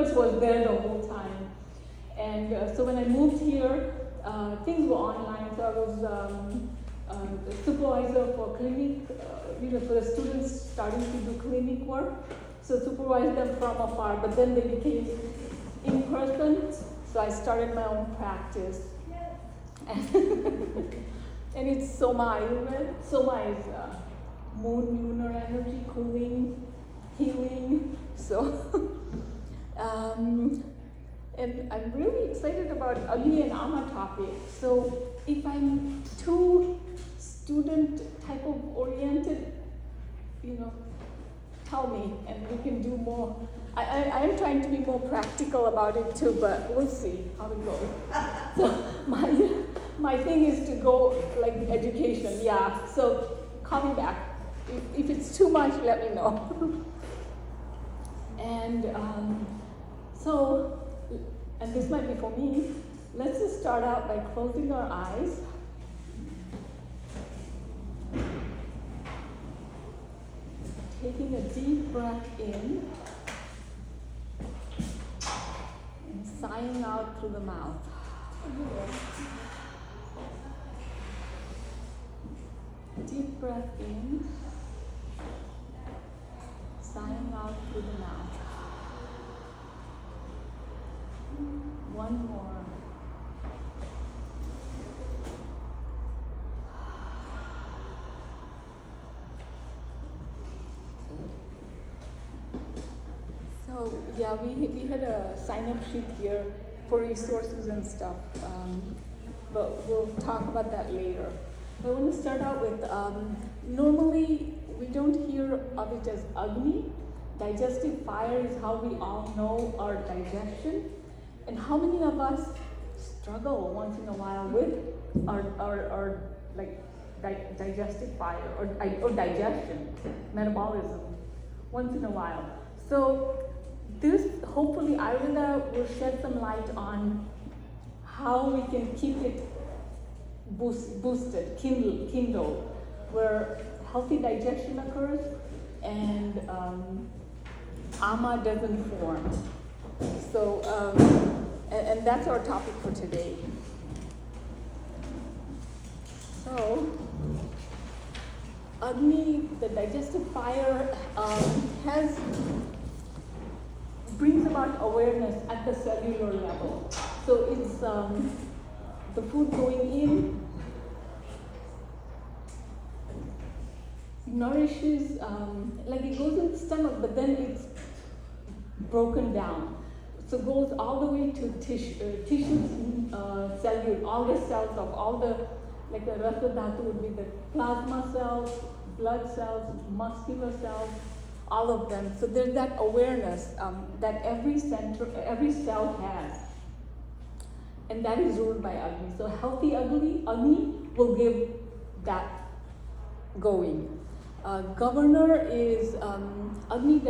sequence was there the whole time. And so when I moved here, things were online. So I was the supervisor for clinic, for the students starting to do clinic work. So supervised them from afar, but then they became in person. So I started my own practice. And it's Soma Ayurveda. Soma is moon, lunar energy, cooling, healing. So, and I'm really excited about Agni and Ama topic. So if I'm too student type of oriented, tell me and we can do more. I am trying to be more practical about it too, but we'll see how it goes. So my thing is to go like education, yeah. So call me back. If it's too much, let me know. And and this might be for me, let's just start out by closing our eyes. Taking a deep breath in and sighing out through the mouth. Deep breath in, sighing out through the mouth. One more. So yeah, we had a sign-up sheet here for resources and stuff, but we'll talk about that later. I want to start out with, normally we don't hear of it as Agni. Digestive fire is how we all know our digestion. And how many of us struggle once in a while with our digestive fire or digestion, metabolism, once in a while. So this, hopefully Ayurveda will shed some light on how we can keep it boosted, kindled, where healthy digestion occurs and Ama doesn't form. So, and that's our topic for today. So, Agni, the digestive fire, brings about awareness at the cellular level. So it's the food going in nourishes, it goes in the stomach, but then it's broken down. So it goes all the way to tissues, cellular, all the cells of all the, like the Rasa Dhatu would be the plasma cells, blood cells, muscular cells, all of them. So there's that awareness that every cell has. And that is ruled by Agni. So healthy Agni will give that going. Governor is, Agni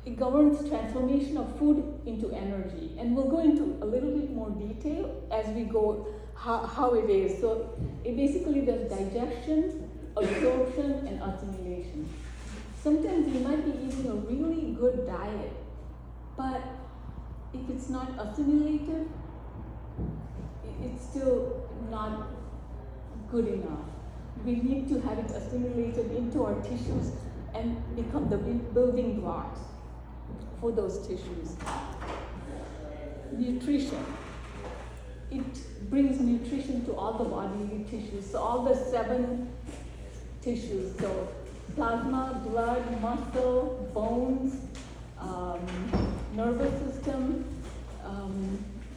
it governs transformation of food into energy. And we'll go into a little bit more detail as we go how it is. So it basically does digestion, absorption, and assimilation. Sometimes you might be eating a really good diet, but if it's not assimilated, it's still not good enough. We need to have it assimilated into our tissues and become the building blocks for those tissues. Nutrition. It brings nutrition to all the bodily tissues. So all the 7 tissues, so plasma, blood, muscle, bones, nervous system,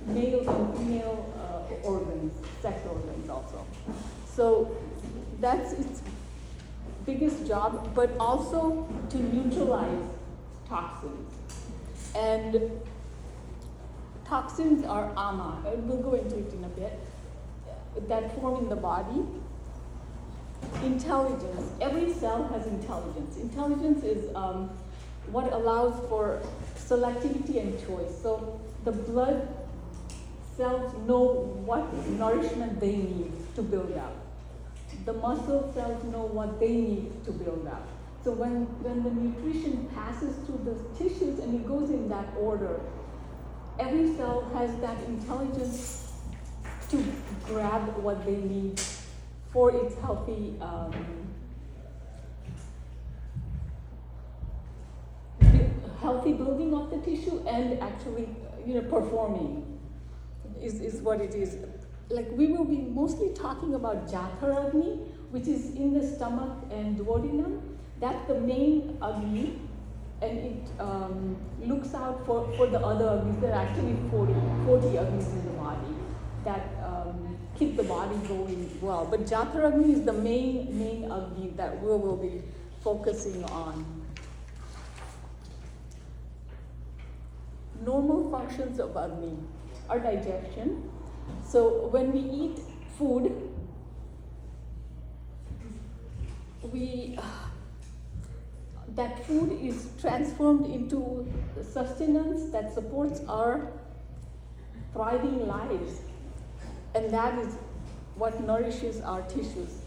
male and female organs, sex organs also. So that's its biggest job, but also to neutralize toxins. And toxins are ama, we'll go into it in a bit, that form in the body. Intelligence, every cell has intelligence. Intelligence is what allows for selectivity and choice. So the blood cells know what nourishment they need to build up. The muscle cells know what they need to build up. So when the nutrition passes through the tissues and it goes in that order, every cell has that intelligence to grab what they need for its healthy building of the tissue and actually, performing is what it is. Like we will be mostly talking about Jatharagni, which is in the stomach and duodenum. That's the main Agni, and it looks out for the other Agnis. There are actually 40 Agnis in the body that keep the body going well. But Jatharagni is the main Agni that we will be focusing on. Normal functions of Agni are digestion. So when we eat food, that food is transformed into sustenance that supports our thriving lives, and that is what nourishes our tissues.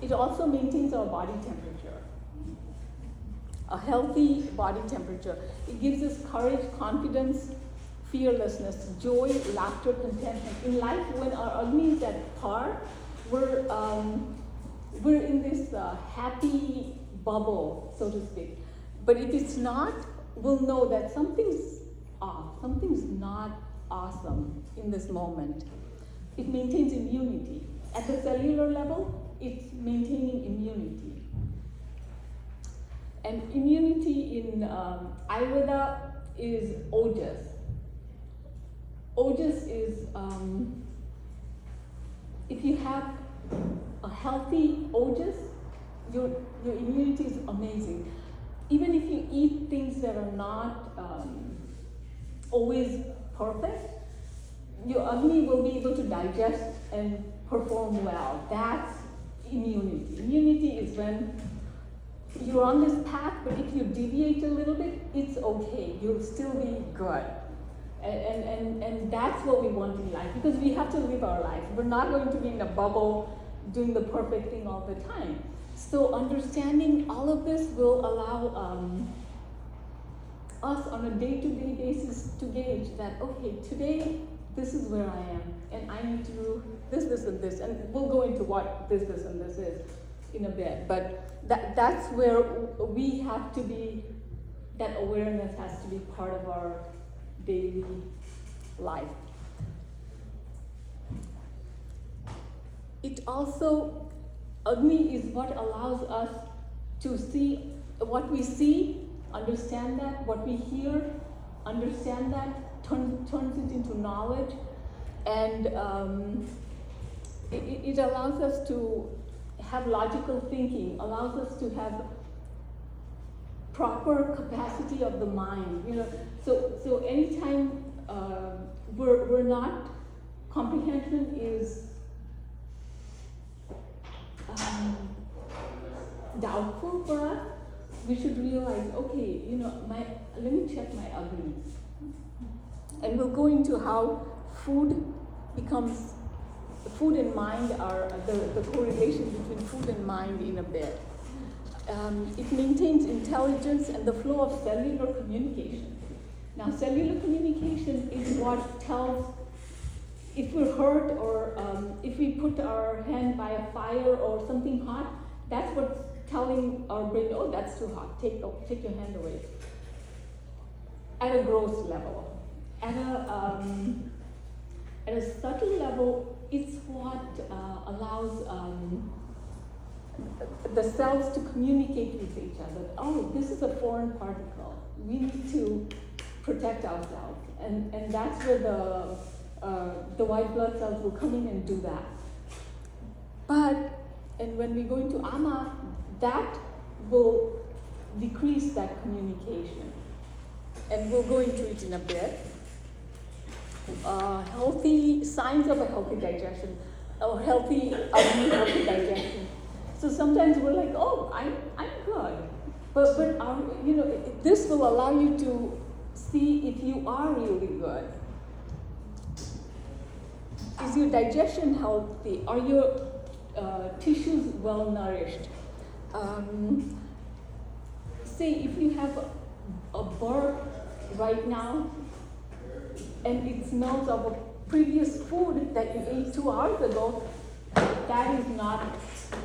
It also maintains our body temperature, a healthy body temperature. It gives us courage, confidence, fearlessness, joy, laughter, contentment. In life, when our Agni is at par, we're in this happy bubble, so to speak. But if it's not, we'll know that something's off, something's not awesome in this moment. It maintains immunity. At the cellular level, it's maintaining immunity. And immunity in Ayurveda is ojas. Ojas is, if you have a healthy ojas, your immunity is amazing. Even if you eat things that are not always perfect, your Agni will be able to digest and perform well. That's immunity. Immunity is when you're on this path, but if you deviate a little bit, it's okay. You'll still be good. And that's what we want in life, because we have to live our life. We're not going to be in a bubble doing the perfect thing all the time. So understanding all of this will allow us on a day-to-day basis to gauge that, okay, today this is where I am, and I need to do this, and this, and we'll go into what this, and this is in a bit. But that's where we have to be, that awareness has to be part of our daily life. It also, Agni is what allows us to see what we see, understand that, what we hear, understand that, turns it into knowledge, and it allows us to have logical thinking, allows us to have proper capacity of the mind. So anytime we're not, comprehension is doubtful for us, we should realize, okay, let me check my Agni. And we'll go into how food and mind are, the correlation between food and mind in a bit. It maintains intelligence and the flow of cellular communication. Now, cellular communication is what tells if we're hurt, or if we put our hand by a fire or something hot, that's what's telling our brain, oh, that's too hot, take your hand away. At a gross level. At a subtle level, it's what allows the cells to communicate with each other. Oh, this is a foreign particle. We need to protect ourselves. And that's where the white blood cells will come in and do that. And when we go into Ama, that will decrease that communication. And we'll go into it in a bit. Healthy signs of a healthy digestion, or healthy digestion. So sometimes we're like, oh, I'm good, but this will allow you to see if you are really good. Is your digestion healthy? Are your tissues well nourished? say if you have a burp right now, and it smells of a previous food that you ate 2 hours ago, that is not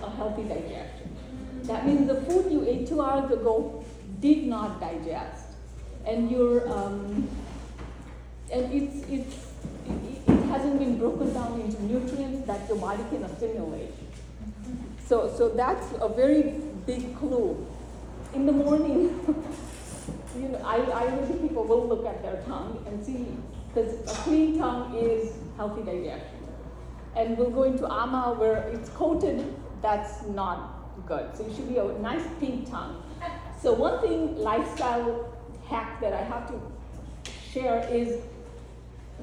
a healthy digestion. That means the food you ate 2 hours ago did not digest, and it hasn't been broken down into nutrients that your body can assimilate. So that's a very big clue. In the morning, Ayurvedic people will look at their tongue and see, because a clean tongue is healthy digestion. And we'll go into Ama where it's coated, that's not good. So it should be a nice pink tongue. So one thing, lifestyle hack that I have to share is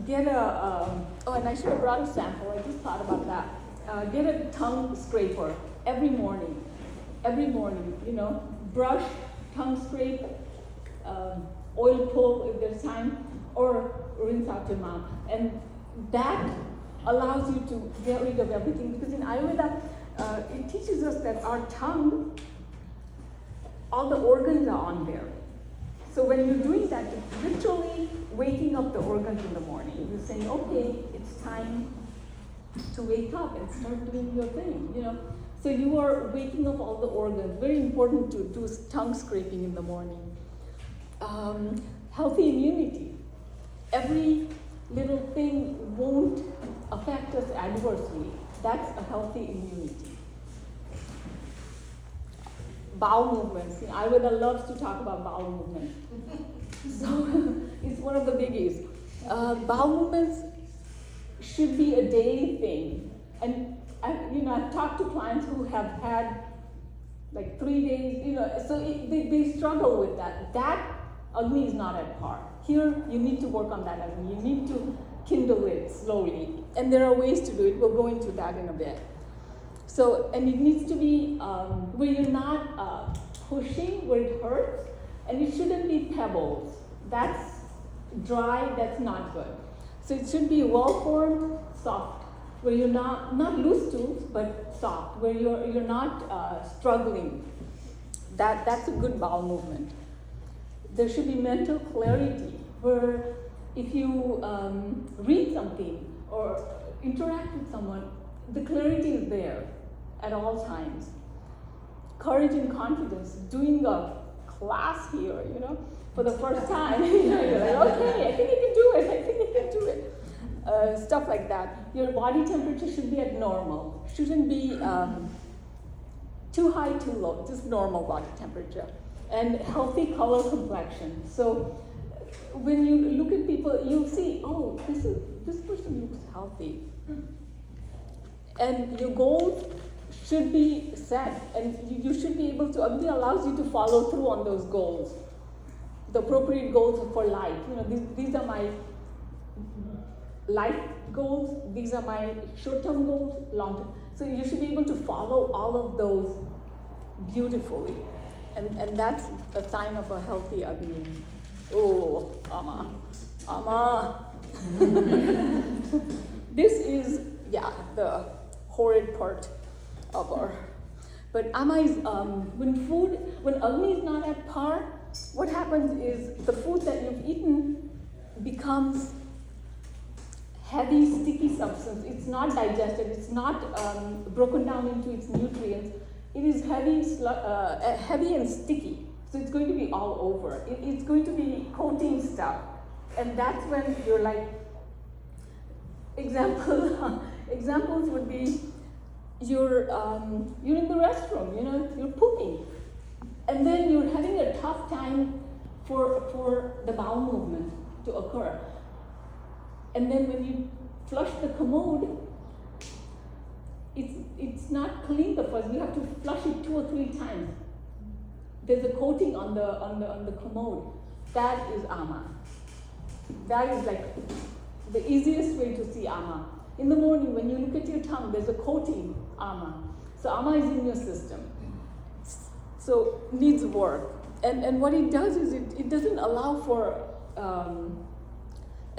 get and I should have brought a sample, I just thought about that. Get a tongue scraper every morning, brush, tongue scrape, oil pull if there's time, or rinse out your mouth. And that allows you to get rid of everything, because in Ayurveda, it teaches us that our tongue, all the organs are on there. So when you're doing that, you're literally waking up the organs in the morning. You're saying, okay, it's time to wake up and start doing your thing, So you are waking up all the organs. Very important to do tongue scraping in the morning. Healthy immunity. Every little thing won't affect us adversely. That's a healthy immunity. Bowel movements. Ayurveda loves to talk about bowel movements. So it's one of the biggies. Bowel movements should be a daily thing. And I've talked to clients who have had like 3 days, so they struggle with that. That Agni is not at par. Here, you need to work on that Agni. You need to kindle it slowly. And there are ways to do it. We'll go into that in a bit. So, and it needs to be where you're not pushing, where it hurts, and it shouldn't be pebbles. That's dry, that's not good. So it should be well-formed, soft, where you're not loose stools, but soft, where you're not struggling. That's a good bowel movement. There should be mental clarity, where if you read something or interact with someone, the clarity is there at all times. Courage and confidence, doing a class here, for the first time, you're like, okay, I think I can do it. Stuff like that. Your body temperature should be at normal. Shouldn't be too high, too low, just normal body temperature. And healthy color complexion. So when you look at people, you'll see, oh, this person looks healthy. And your goals should be set, and you should be able to, Agni allows you to follow through on those goals. The appropriate goals for life. These are my life goals, these are my short-term goals, long-term. So you should be able to follow all of those beautifully. And that's a sign of a healthy Agni. Oh, Ama. This is, the horrid part of our. But Ama is, when Agni is not at par, what happens is the food that you've eaten becomes heavy, sticky substance. It's not digested, it's not broken down into its nutrients. It is heavy and sticky, so it's going to be all over. It's going to be coating stuff, and that's when you're like, examples would be you're in the restroom, you're pooping, and then you're having a tough time for the bowel movement to occur, and then when you flush the commode, it's not clean the first. You have to flush it 2 or 3 times. There's a coating on the commode. That is Ama. That is like the easiest way to see Ama. In the morning, when you look at your tongue, there's a coating, Ama. So Ama is in your system. So needs work. And what it does is it doesn't allow for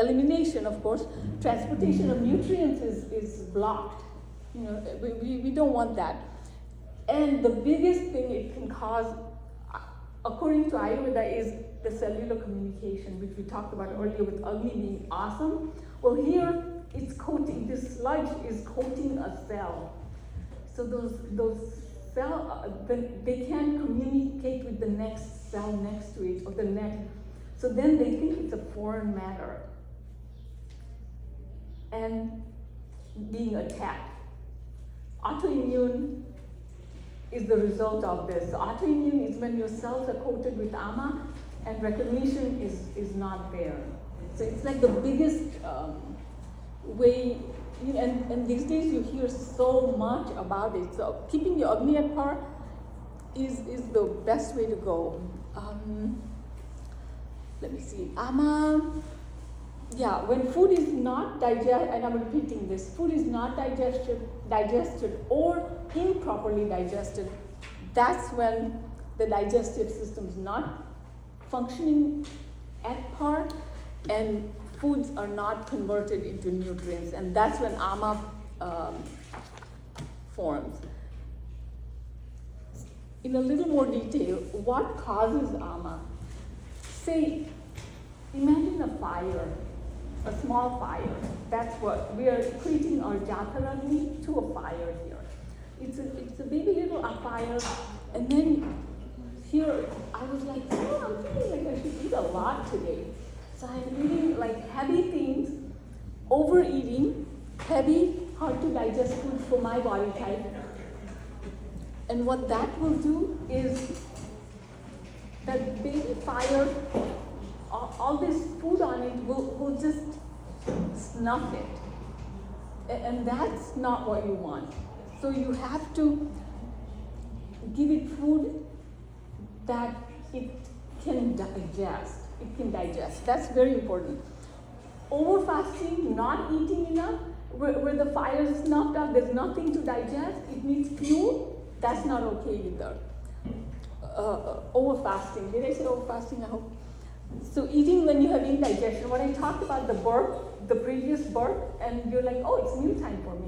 elimination, of course. Transportation of nutrients is blocked. We don't want that. And the biggest thing it can cause, according to Ayurveda, is the cellular communication, which we talked about earlier with Agni being awesome. Well, here it's coating, this sludge is coating a cell. So those cell, they can communicate with the next cell next to it, or the next. So then they think it's a foreign matter and being attacked. Autoimmune is the result of this. So autoimmune is when your cells are coated with Ama and recognition is not there. So it's like the biggest way, and these days you hear so much about it. So keeping your Agni at par is the best way to go. Let me see. Ama, yeah, when food is not digested, and I'm repeating this, food is not digested or improperly digested, that's when the digestive system is not functioning at par and foods are not converted into nutrients, and that's when Ama forms. In a little more detail, what causes Ama? Say, imagine a fire, a small fire. That's what we are creating our Jataragni to a fire here. It's a baby little fire, and then here I was like, oh, I'm feeling like I should eat a lot today. So I'm eating like heavy things, overeating, heavy, hard to digest food for my body type. And what that will do is that baby fire, all this food on it will just snuff it. And that's not what you want. So you have to give it food that it can digest. It can digest. That's very important. Over fasting, not eating enough, where the fire is snuffed out, there's nothing to digest, it needs fuel, that's not okay either. Over fasting, did I say over fasting? I hope. So eating when you have indigestion, when I talked about the burp, the previous burp, and you're like, oh, it's mealtime for me,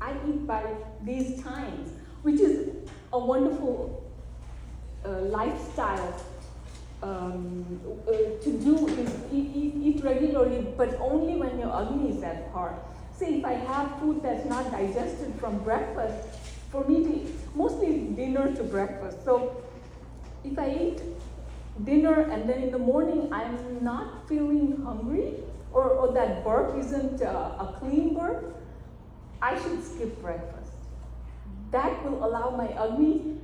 I eat by these times, which is a wonderful lifestyle to do, is eat regularly, but only when your Agni is at par. Say if I have food that's not digested from breakfast, for me to eat, mostly dinner to breakfast. So if I eat dinner and then in the morning I'm not feeling hungry, or that burp isn't a clean burp, I should skip breakfast. That will allow my Agni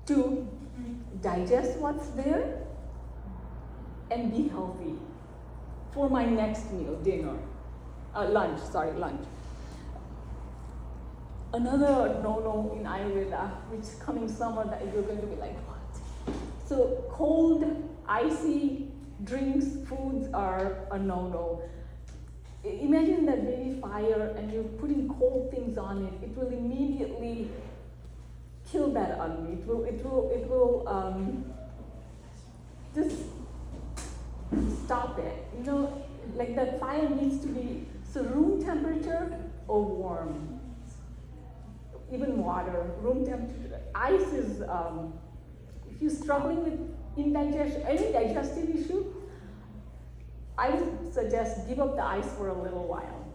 to digest what's there and be healthy for my next meal, lunch. Another no-no in Ayurveda, which coming summer that you're going to be like, what? So cold, icy drinks, foods are a no-no. Imagine that baby fire and you're putting cold things on it. It will immediately kill that Agni. It will just stop it. Like that fire needs to be room temperature or warm. Even water, room temperature. Ice is, if you're struggling with indigestion, any digestive issue, I would suggest give up the ice for a little while,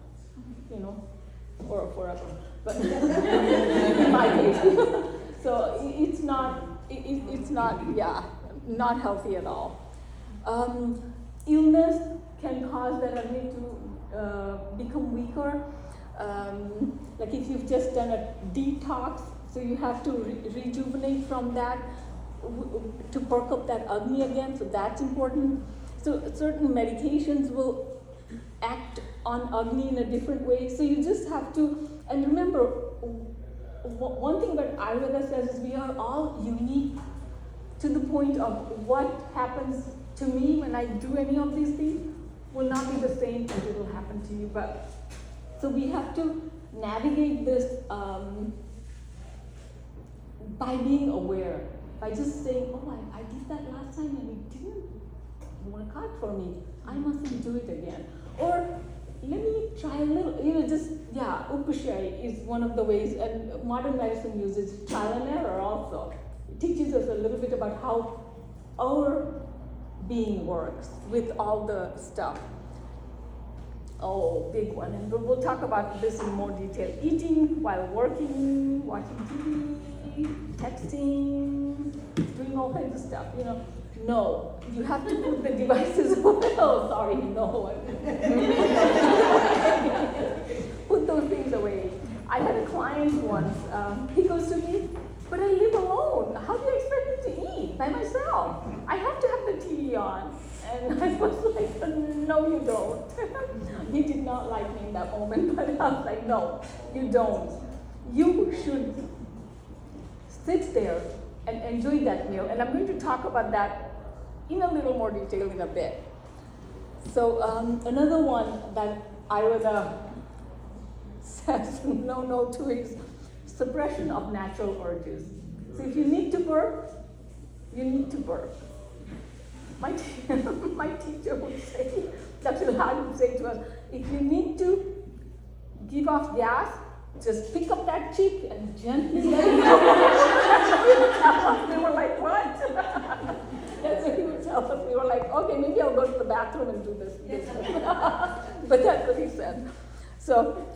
or forever. But in my case, so it's not, not healthy at all. Illness can cause that Agni to become weaker. Like if you've just done a detox, so you have to rejuvenate from that to perk up that Agni again, so that's important. So certain medications will act on Agni in a different way, so you just have to, and remember, one thing that Ayurveda says is we are all unique to the point of what happens to me when I do any of these things will not be the same as it will happen to you. But so we have to navigate this by being aware, by just saying, oh, I did that last time and it didn't work out for me. I mustn't do it again. Or let me try a little, Upashai is one of the ways, and modern medicine uses trial and error also. It teaches us a little bit about how our being works with all the stuff. Oh, big one. And we'll talk about this in more detail. Eating while working, watching TV, texting, doing all kinds of stuff, No, you have to put the devices away. Oh, sorry, no. Put those things away. I had a client once, he goes to me, but I live alone. How do you expect me to eat by myself? I have to have the TV on. And I was like, no, you don't. He did not like me in that moment, but I was like, no, you don't. You should sit there and enjoy that meal. And I'm going to talk about that in a little more detail in a bit. So another one that Ayurveda says no to is suppression of natural urges. So if you need to burp, you need to burp. My teacher would say, Dr. Lal would say to us, if you need to give off gas, just pick up that cheek and gently let it go. We were like, what? That's what he would tell us. We were like, okay, maybe I'll go to the bathroom and do this. But that's what he said. So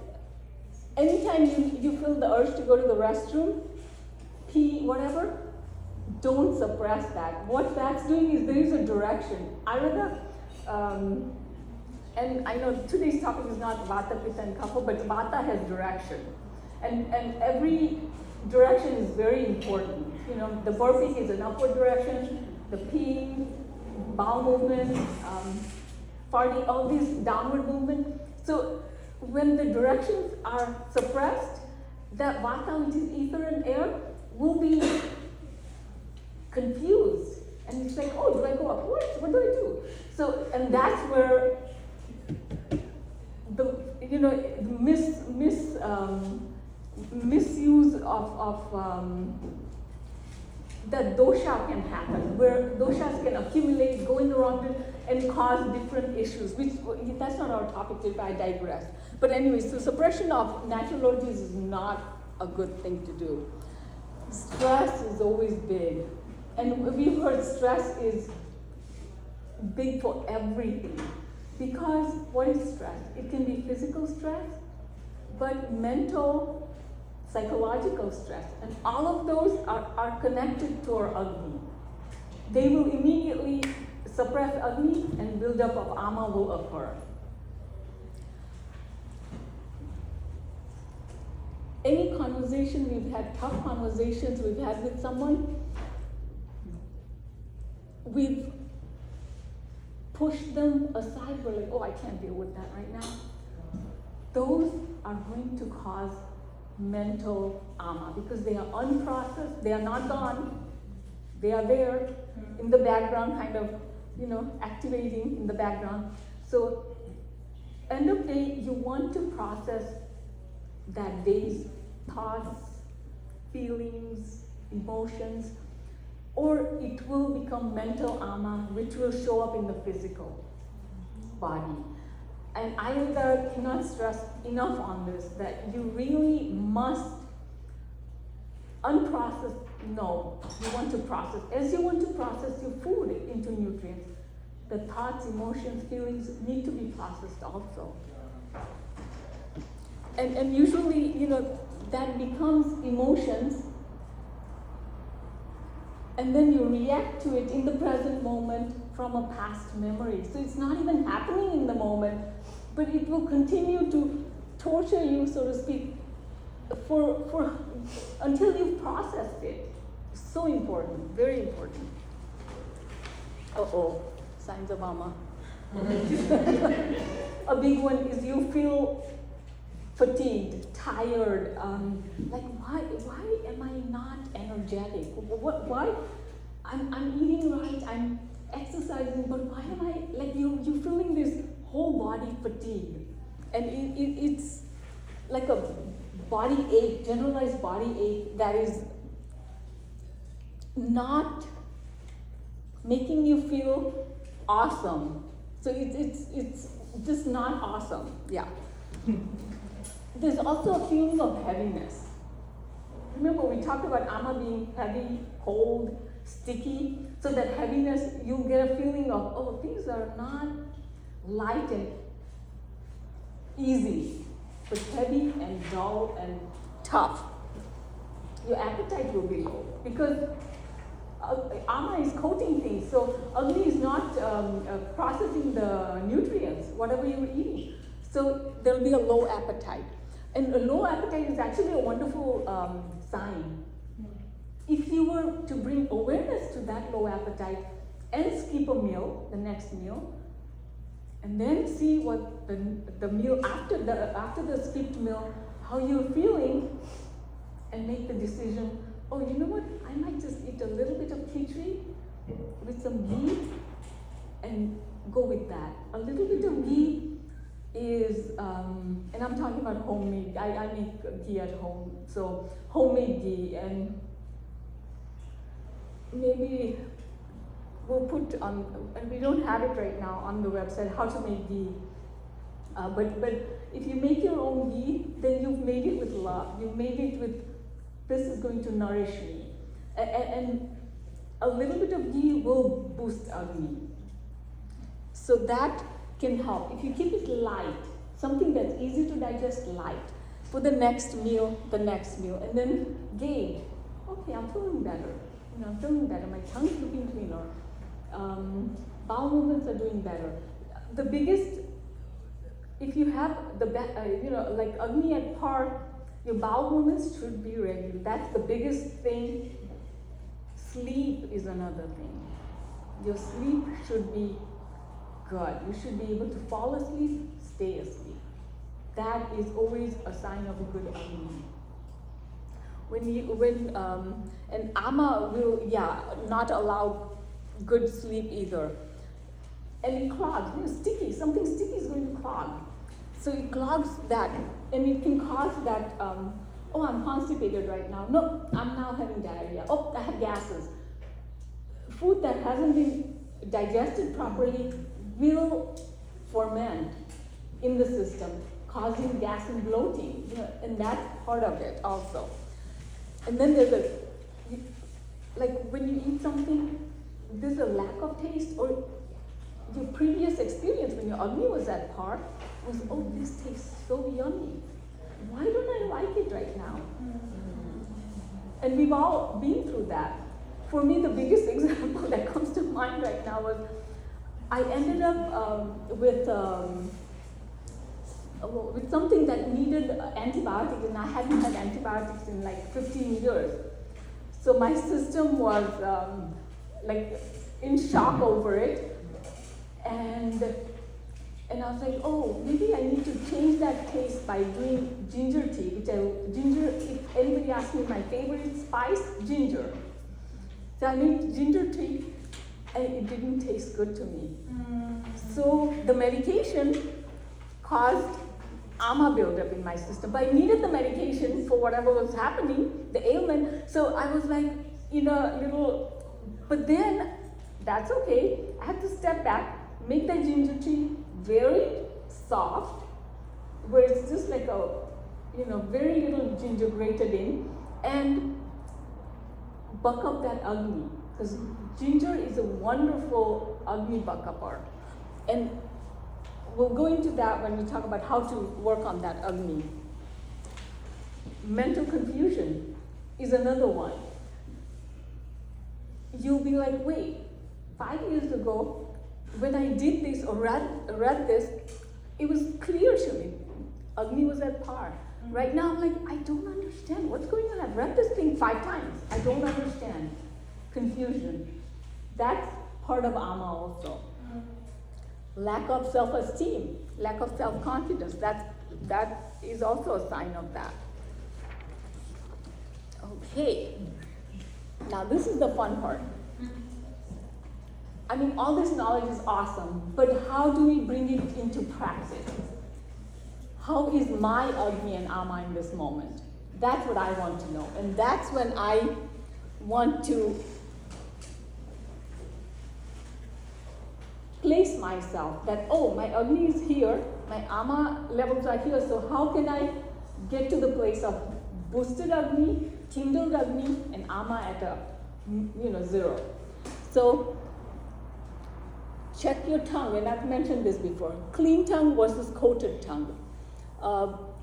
anytime you feel the urge to go to the restroom, pee, whatever, don't suppress that. What that's doing is there is a direction. Ayurveda, and I know today's topic is not Vata, Pitta, and Kapha, but Vata has direction. And every direction is very important. The burping is an upward direction, the peeing, bowel movement, farting, all these downward movement. So when the directions are suppressed, that Vata, which is ether and air, will be confused. And it's like, oh, do I go upwards? What do I do? So, and that's where the misuse of that dosha can happen, where doshas can accumulate, go in the wrong direction, and cause different issues, which that's not our topic today, I digress. But anyway, so suppression of natural urges is not a good thing to do. Stress is always big. And we've heard stress is big for everything. Because what is stress? It can be physical stress, but mental, psychological stress. And all of those are connected to our Agni. They will immediately suppress Agni and buildup of Ama will occur. Any conversation we've had, tough conversations we've had with someone, we've pushed them aside. We're like, oh, I can't deal with that right now. Those are going to cause mental Ama because they are unprocessed, they are not gone, they are there in the background, kind of, activating in the background. So, end of day, you want to process that day's thoughts, feelings, emotions, or it will become mental Ama, which will show up in the physical body. And Ayurveda cannot stress enough on this, that you really must unprocess, you want to process. As you want to process your food into nutrients, the thoughts, emotions, feelings need to be processed also. And usually, that becomes emotions, and then you react to it in the present moment from a past memory. So it's not even happening in the moment, but it will continue to torture you, so to speak, for until you've processed it. So important, very important. Signs of Ama. A big one is you feel fatigued, tired, like why am I not energetic? Why? I'm eating right, I'm exercising, but why am I, like you feeling this whole body fatigue? And it's like a body ache, generalized body ache that is not making you feel awesome. So it's just not awesome, yeah. There's also a feeling of heaviness. Remember, we talked about Ama being heavy, cold, sticky. So that heaviness, you'll get a feeling of, oh, things are not light and easy, but heavy and dull and tough. Your appetite will be low because Ama is coating things, so Agni is not processing the nutrients, whatever you're eating. So there'll be a low appetite. And a low appetite is actually a wonderful sign. If you were to bring awareness to that low appetite and skip a meal, the next meal, and then see what the meal after the skipped meal, how you're feeling, and make the decision, oh, you know what, I might just eat a little bit of khichdi with some ghee and go with that. A little bit of ghee is, and I'm talking about homemade, I make ghee at home, so homemade ghee, and maybe we'll put on, and we don't have it right now on the website, how to make ghee. But if you make your own ghee, then you've made it with love. You've made it with, this is going to nourish me. And a little bit of ghee will boost Agni. So that can help. If you keep it light, something that's easy to digest, light, for the next meal, and then gauge, okay, I'm feeling better. I'm feeling better. My tongue's looking cleaner. Bowel movements are doing better. The biggest, if you have the, like Agni at par, your bowel movements should be regular. That's the biggest thing. Sleep is another thing. Your sleep should be good. You should be able to fall asleep, stay asleep. That is always a sign of a good Agni. And Ama will, not allow good sleep either. And it clogs, something sticky is going to clog. So it clogs that, and it can cause that, oh, I'm constipated right now. No, I'm now having diarrhea. Oh, I have gases. Food that hasn't been digested properly will ferment in the system, causing gas and bloating, and that's part of it also. And then there's like when you eat something, there's a lack of taste, or your previous experience when your Agni was at par was, oh, this tastes so yummy. Why don't I like it right now? And we've all been through that. For me, the biggest example that comes to mind right now was I ended up with something that needed antibiotics, and I hadn't had antibiotics in like 15 years. So my system was like in shock over it, and I was like, oh, maybe I need to change that taste by doing ginger tea, if anybody asks me my favorite spice, ginger. So I made ginger tea, and it didn't taste good to me. So the medication caused Ama buildup in my system, but I needed the medication for whatever was happening, the ailment. So I was like, but then that's okay. I had to step back, make that ginger tea very soft, where it's just like a, very little ginger grated in, and buck up that Agni, because ginger is a wonderful Agni buck upper. And we'll go into that when we talk about how to work on that Agni. Mental confusion is another one. You'll be like, wait, 5 years ago, when I did this or read this, it was clear to me. Agni was at par. Right now, I'm like, I don't understand. What's going on? I've read this thing 5 times. I don't understand. Confusion. That's part of Ama also. Lack of self-esteem, lack of self-confidence. That is also a sign of that. Okay. Now this is the fun part. I mean, all this knowledge is awesome, but how do we bring it into practice? How is my Agni and Ama in this moment? That's what I want to know. And that's when I want to place myself that, oh, my Agni is here, my Ama levels are here, so how can I get to the place of boosted Agni, kindled Agni, and Ama at a, 0? So check your tongue, and I've mentioned this before. Clean tongue versus coated tongue.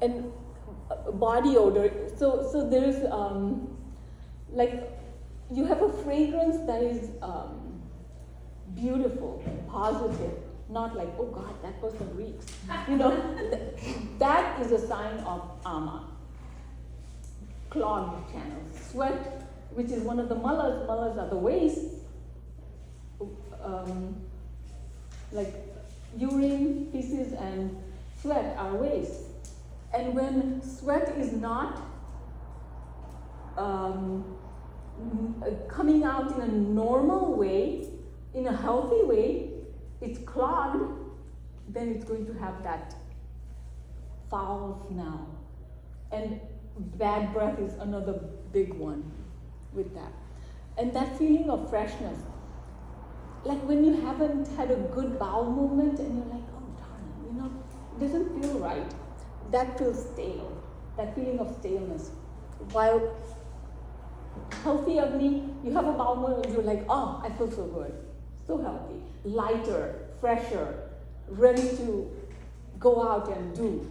And body odor. So there's like you have a fragrance that is beautiful, positive, not like, oh God, that person reeks. That is a sign of ama. Clogged channels. Sweat, which is one of the malas. Malas are the waste. Like urine, feces, and sweat are waste. And when sweat is not coming out in a normal way, in a healthy way, it's clogged, then it's going to have that foul smell. And bad breath is another big one with that. And that feeling of freshness, like when you haven't had a good bowel movement and you're like, oh darn, it doesn't feel right. That feels stale, that feeling of staleness. While healthy Agni, you have a bowel movement and you're like, oh, I feel so good, so healthy, lighter, fresher, ready to go out and do.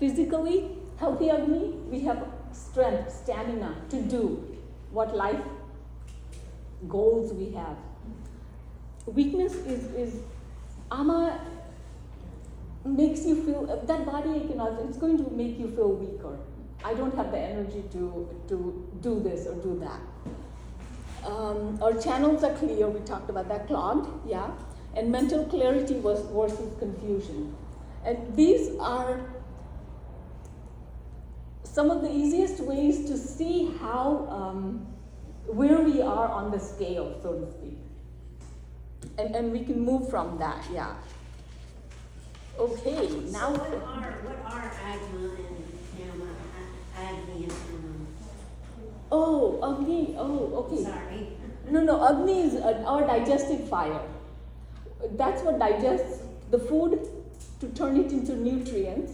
Physically, healthy Agni, we have strength, stamina to do what life goals we have. Weakness is ama makes you feel, that body ache and all, it's going to make you feel weaker. I don't have the energy to do this or do that. Our channels are clear, we talked about that, clogged, yeah. And mental clarity versus confusion. And these are some of the easiest ways to see how, where we are on the scale, so to speak. And we can move from that, yeah. Okay, now. So what are Agni and Ama? Agni and Ama? Oh, Agni, okay. Sorry. No, Agni is our digestive fire. That's what digests the food to turn it into nutrients.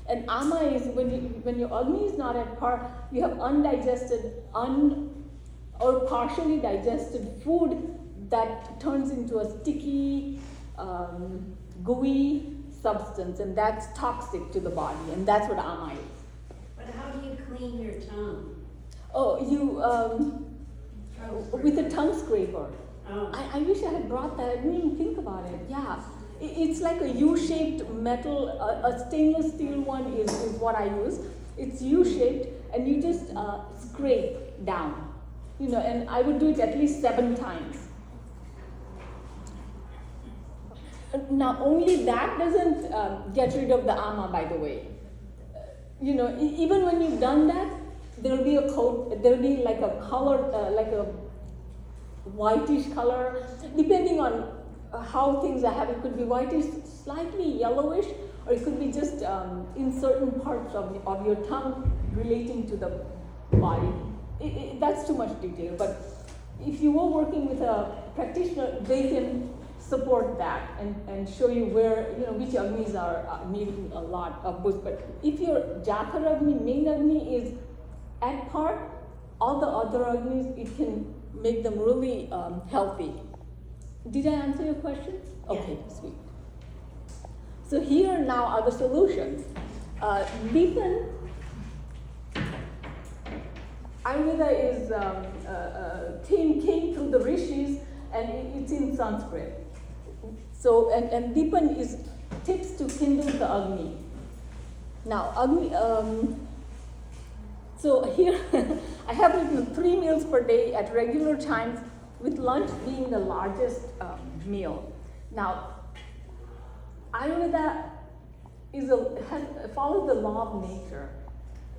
And Ama is when your Agni is not at par, you have undigested, or partially digested food that turns into a sticky, gooey substance, and that's toxic to the body, and that's what Ama is. But how do you clean your tongue? Oh, you with a tongue scraper. Oh. I wish I had brought that. I didn't even think about it. Yeah, it's like a U-shaped metal. A stainless steel one is what I use. It's U-shaped, and you just scrape down. And I would do it at least 7 times. Now, only that doesn't get rid of the ama, by the way. Even when you've done that, there'll be a coat, there'll be like a color, like a whitish color, depending on how things are happening. It could be whitish, slightly yellowish, or it could be just in certain parts of your tongue relating to the body. That's too much detail, but if you were working with a practitioner, they can support that and show you where, which Agnis are needing a lot of boost. But if your Jathar Agni, main Agni is at par, all the other Agnis, it can make them really healthy. Did I answer your question? Yeah. Okay, sweet. So here now are the solutions. Dipan, Ayurveda is came through the rishis, and it's in Sanskrit. So, and Dipan is tips to kindle the Agni. Now, Agni, so here I have written 3 meals per day at regular times, with lunch being the largest meal. Now, Ayurveda follows the law of nature.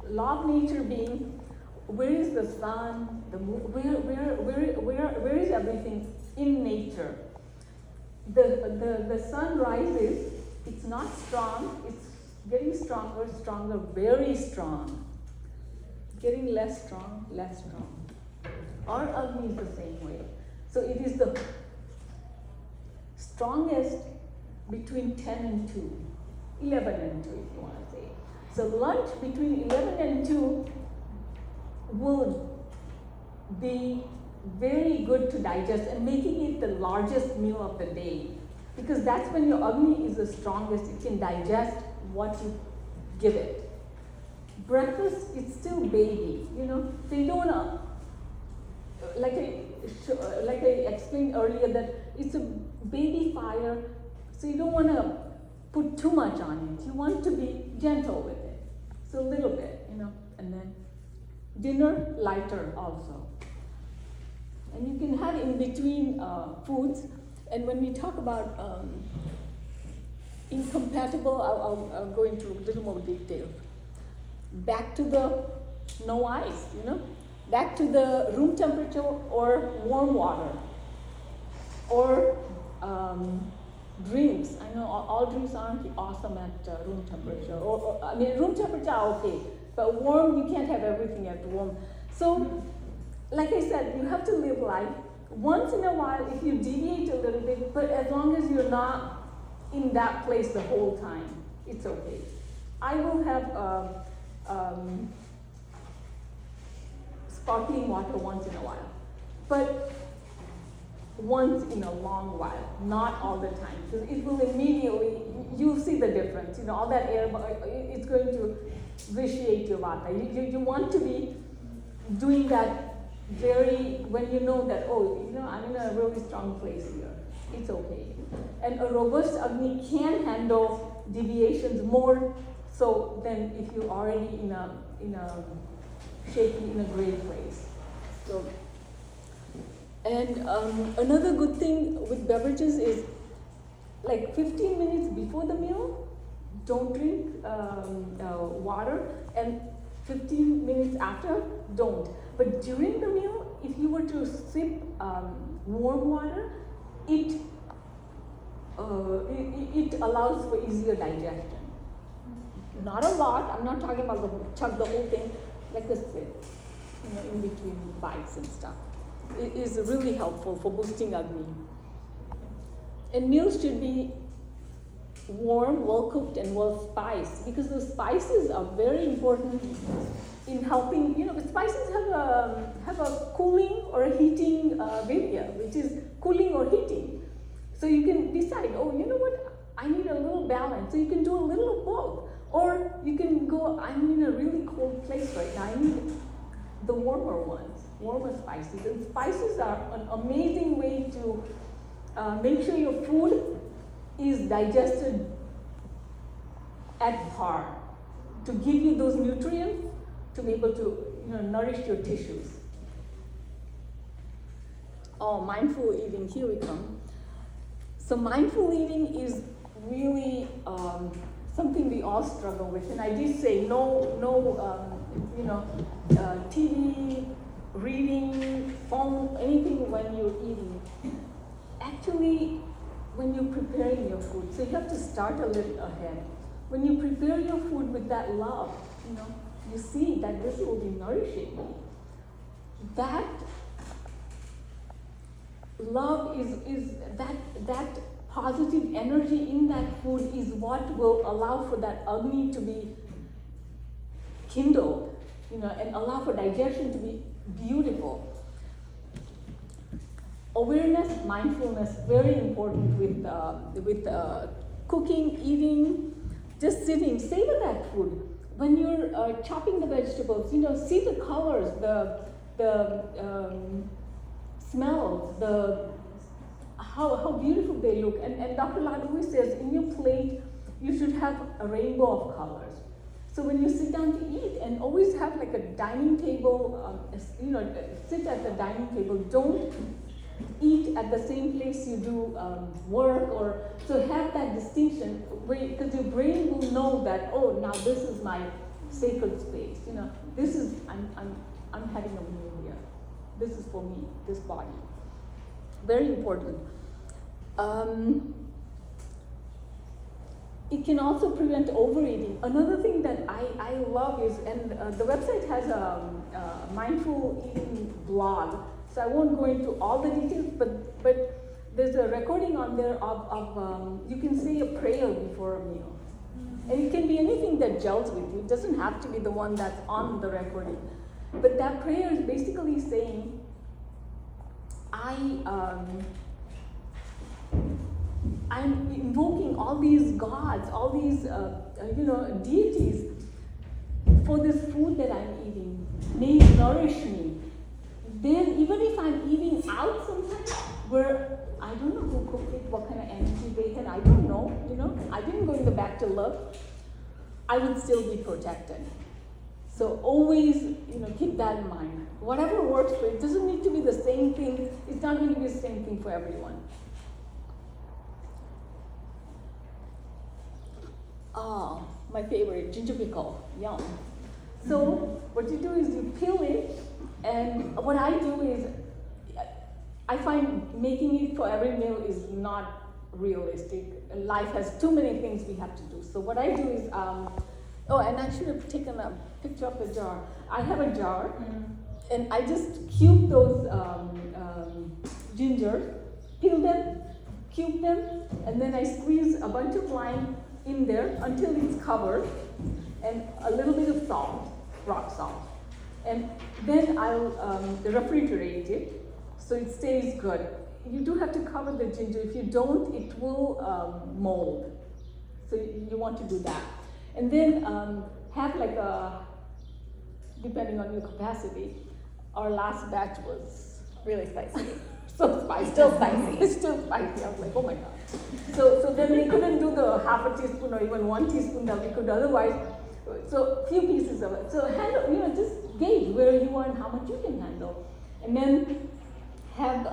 Law of nature being, where is the sun, the moon, where is everything in nature? The sun rises, it's not strong, it's getting stronger, very strong. Getting less strong, less strong. Our Agni is the same way. So it is the strongest between 10 and 2, 11 and 2 if you want to say. So lunch between 11 and 2 will be very good to digest and making it the largest meal of the day. Because that's when your Agni is the strongest, it can digest what you give it. Breakfast, it's still baby, so you don't wanna, like I explained earlier, that it's a baby fire, so you don't wanna put too much on it. You want to be gentle with it, so a little bit, and then dinner, lighter also. And you can have in between foods. And when we talk about incompatible, I'll go into a little more detail. Back to the no ice, back to the room temperature or warm water, or drinks. I know all drinks aren't awesome at room temperature. Room temperature are okay, but warm, you can't have everything at warm. So, like I said, you have to live life. Once in a while, if you deviate a little bit, but as long as you're not in that place the whole time, it's okay. I will have sparkling water once in a while, but once in a long while, not all the time, because it will immediately, you'll see the difference. All that air, it's going to vitiate your vata. You want to be doing that when you know that, I'm in a really strong place here. It's okay. And a robust Agni can handle deviations more so than if you're already in a shaky, in a gray place. So, and another good thing with beverages is, like 15 minutes before the meal, don't drink water, and 15 minutes after, don't. But during the meal, if you were to sip warm water, it allows for easier digestion. Not a lot. I'm not talking about chug the whole thing, like a sip, in between bites and stuff. It is really helpful for boosting Agni. And meals should be warm, well cooked, and well spiced, because the spices are very important in helping. Spices have a cooling or a heating virya, which is cooling or heating. So you can decide, I need a little balance. So you can do a little of both. Or you can go, I'm in a really cold place right now, I need the warmer ones, warmer spices. And spices are an amazing way to make sure your food is digested at par, to give you those nutrients to be able to nourish your tissues. Oh, mindful eating, here we come. So mindful eating is really something we all struggle with. And I did say no TV, reading, phone, anything when you're eating. Actually, when you're preparing your food, so you have to start a little ahead. When you prepare your food with that love, you see that this will be nourishing. That love is that positive energy in that food is what will allow for that Agni to be kindled, and allow for digestion to be beautiful. Awareness, mindfulness, very important with cooking, eating, just sitting. Savor that food. When you're chopping the vegetables, see the colors, the smells, how beautiful they look. And Dr. Laduri says, in your plate, you should have a rainbow of colors. So when you sit down to eat, and always have like a dining table, sit at the dining table. Don't eat at the same place you do work, or so have that distinction, because your brain will know that, oh, now this is my sacred space. This is I'm having a meal here. This is for me, this body. Very important. It can also prevent overeating. Another thing that I love is, and the website has a mindful eating blog, so I won't go into all the details, but there's a recording on there of you can say a prayer before a meal. And it can be anything that gels with you. It doesn't have to be the one that's on the recording. But that prayer is basically saying, I'm invoking all these gods, all these deities for this food that I'm eating. May it nourish me. Then even if I'm eating out sometimes, where I don't know who cooked it, what kind of energy they had, I don't know, I didn't go in the back to look, I would still be protected. So always, keep that in mind. Whatever works for you, it doesn't need to be the same thing. It's not going to be the same thing for everyone. Oh, my favorite, ginger pickle, yum. So what you do is you peel it, and what I do is, I find making it for every meal is not realistic. Life has too many things we have to do. So what I do is, and I should have taken a picture of the jar. I have a jar, and I just cube those ginger, peel them, cube them, and then I squeeze a bunch of lime in there until it's covered, and a little bit of salt, rock salt. And then I'll refrigerate it so it stays good. You do have to cover the ginger. If you don't, it will mold. So you want to do that. And then have like depending on your capacity, our last batch was really spicy. So spicy. Still spicy. It's still spicy. I was like, oh my God. So then we couldn't do the half a teaspoon or even 1 teaspoon that we could otherwise. So few pieces of it. So handle, just gauge where you are and how much you can handle. And then have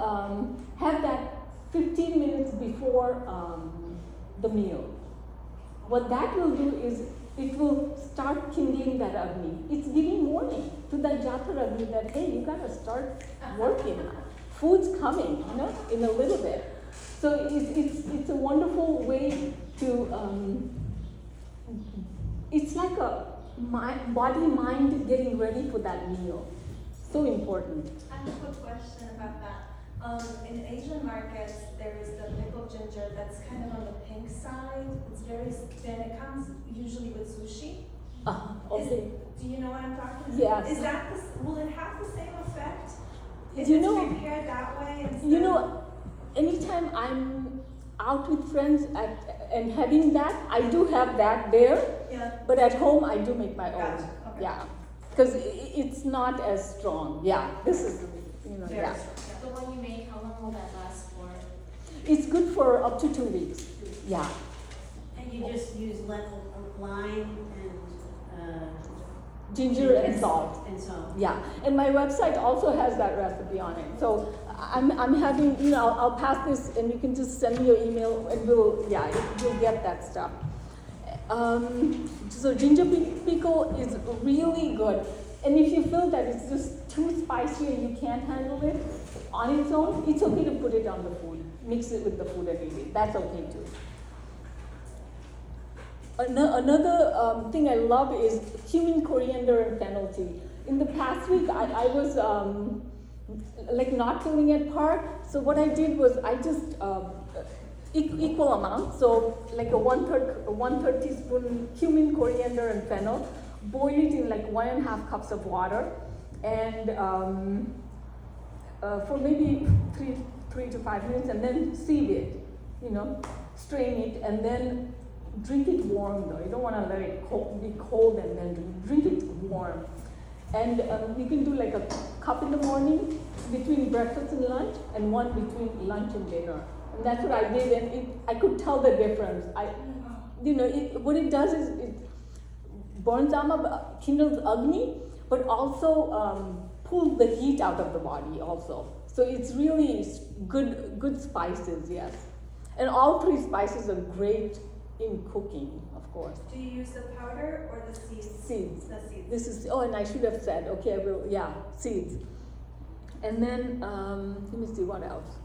that 15 minutes before the meal. What that will do is it will start kindling that Agni. It's giving warning to that Jata Agni that, hey, you gotta start working. Food's coming, in a little bit. So it's a wonderful way to, it's like a body-mind getting ready for that meal. So important. I have a quick question about that. In Asian markets, there is the pickled ginger that's kind of on the pink side. It's very thin. It comes usually with sushi. Okay. Do you know what I'm talking about? Yes. Is that will it have the same effect? If You it's know- prepared that way instead? Anytime I'm out with friends and having that, I do have that there. Yeah. But at home, I do make my own. Gotcha. Okay. Yeah, because it's not as strong. Yeah, this is, yeah. The one you made, how long will that last for? It's good for up to 2 weeks. Yeah. And you just use lime and Ginger and salt. And salt. Yeah, and my website also has that recipe on it. So I'm having, I'll pass this, and you can just send me your email, and you'll get that stuff. So ginger pickle is really good. And if you feel that it's just too spicy and you can't handle it on its own, it's okay to put it on the food. Mix it with the food and eat it. That's okay too. Another thing I love is cumin, coriander, and fennel tea. In the past week, I was not feeling it part. So what I did was I just equal amount. So like a one-third teaspoon cumin, coriander, and fennel. Boil it in like 1.5 cups of water, and for maybe 3 to 5 minutes, and then sieve it. Strain it, and then drink it warm though. You don't want to let it be cold and then drink it warm. And you can do like a cup in the morning between breakfast and lunch, and one between lunch and dinner. And that's what I did, and I could tell the difference. What it does is it burns Ama, kindles Agni, but also pulls the heat out of the body also. So it's really good spices, yes. And all 3 spices are great in cooking, of course. Do you use the powder or the seeds? Seeds. The seeds. This is, and I should have said, okay, I will, seeds. And then, let me see what else.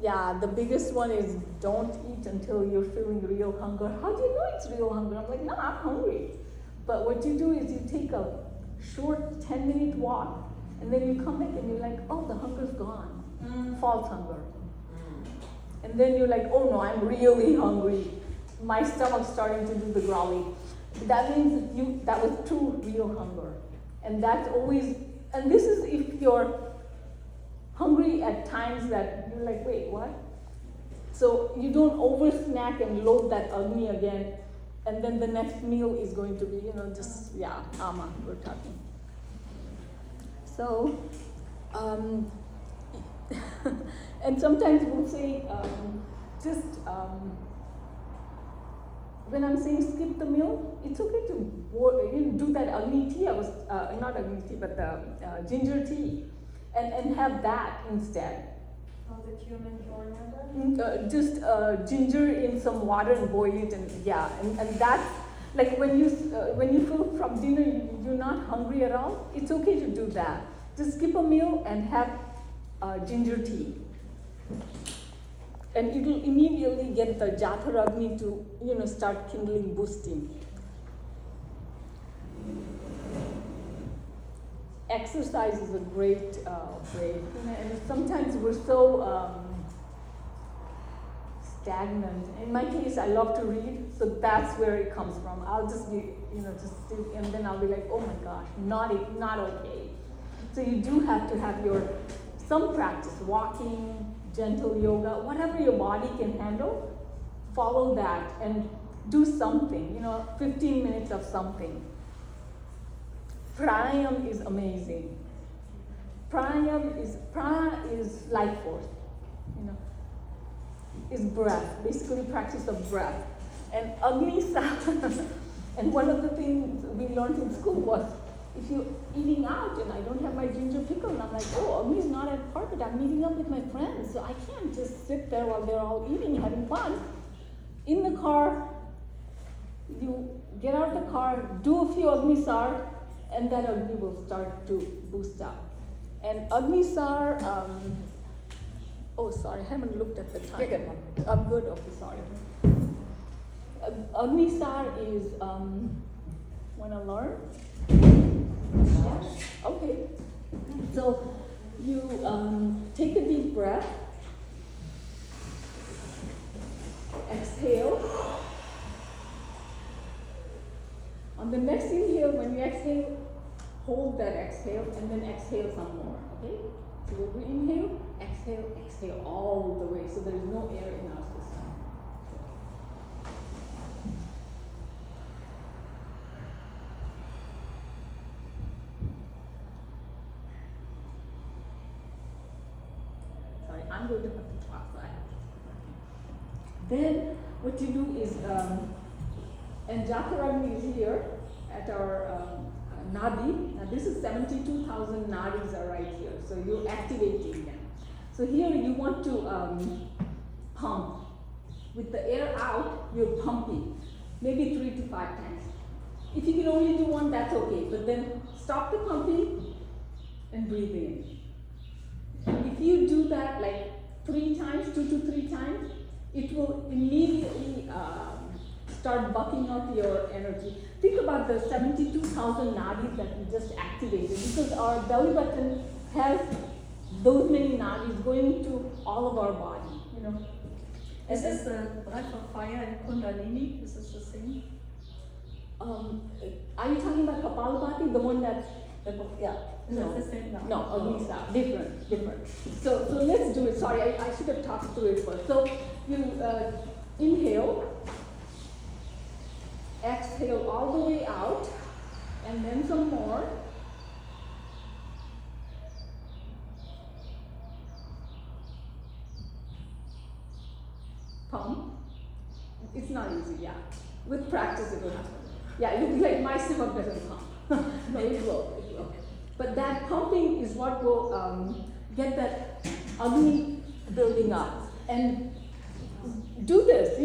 Yeah, the biggest one is don't eat until you're feeling real hunger. How do you know it's real hunger? I'm like, no, I'm hungry. But what you do is you take a short 10-minute walk, and then you come back and you're like, oh, the hunger's gone. False hunger. And then you're like, oh no, I'm really hungry. My stomach's starting to do the growling. That means that was true real hunger. And that's always, and this is if your hungry at times that you're like, wait, what? So you don't over snack and load that Agni again, and then the next meal is going to be, just, Ama, we're talking. So, and sometimes we'll say, when I'm saying skip the meal, it's okay to do that Agni tea. Not Agni tea, but the ginger tea, and have that instead. Oh, the cumin coriander? Just ginger in some water and boil it, and that's like when you feel from dinner you're not hungry at all. It's okay to do that. Just skip a meal and have ginger tea, and it will immediately get the Jatha Agni to start kindling, boosting. Exercise is a great way, and sometimes we're so stagnant. In my case, I love to read, so that's where it comes from. I'll just be, just sit, and then I'll be like, oh my gosh, not okay. So you do have to have some practice, walking, gentle yoga, whatever your body can handle. Follow that and do something. 15 minutes of something. Pranayam is amazing. Prana is life force, is breath, basically practice of breath. And Agni Sadhana, and one of the things we learned in school was, if you're eating out and I don't have my ginger pickle, and I'm like, oh, Agni's not at carpet, I'm meeting up with my friends, so I can't just sit there while they're all eating, having fun. In the car, you get out of the car, do a few Agni Sar, and then Agni will start to boost up. And Agni Sar, sorry, I haven't looked at the time. You're good. I'm good, okay, sorry. Agni Sar is, wanna learn? Yes. Okay. So you take a deep breath, exhale. On the next inhale, when you exhale, hold that exhale and then exhale some more, okay? So we'll inhale, exhale all the way, so there is no air in our system. Sorry, I'm going to have to talk, so I have to. Then what you do is, and Jatha Agni is here at our Nadi. Now this is 72,000 nadis are right here. So you're activating them. So here you want to pump. With the air out, you're pumping. Maybe 3 to 5 times. If you can only do one, that's okay. But then stop the pumping and breathe in. And if you do that like 3 times, 2 to 3 times, it will immediately start bucking up your energy. Think about the 72,000 nadis that we just activated, because our belly button has those many nadis going to all of our body, Is this the breath of fire and Kundalini? Is this the same? Are you talking about Kapalabhati, the one that's, No, the same. No, Agni, different. So let's do it. Sorry, I should have talked through it first. So you inhale, exhale all the way out, and then some more. Pump. It's not easy, yeah. With practice it will happen. Yeah, it will be like my stomach doesn't pump. No, it will. But that pumping is what will get that Agni building up. And do this,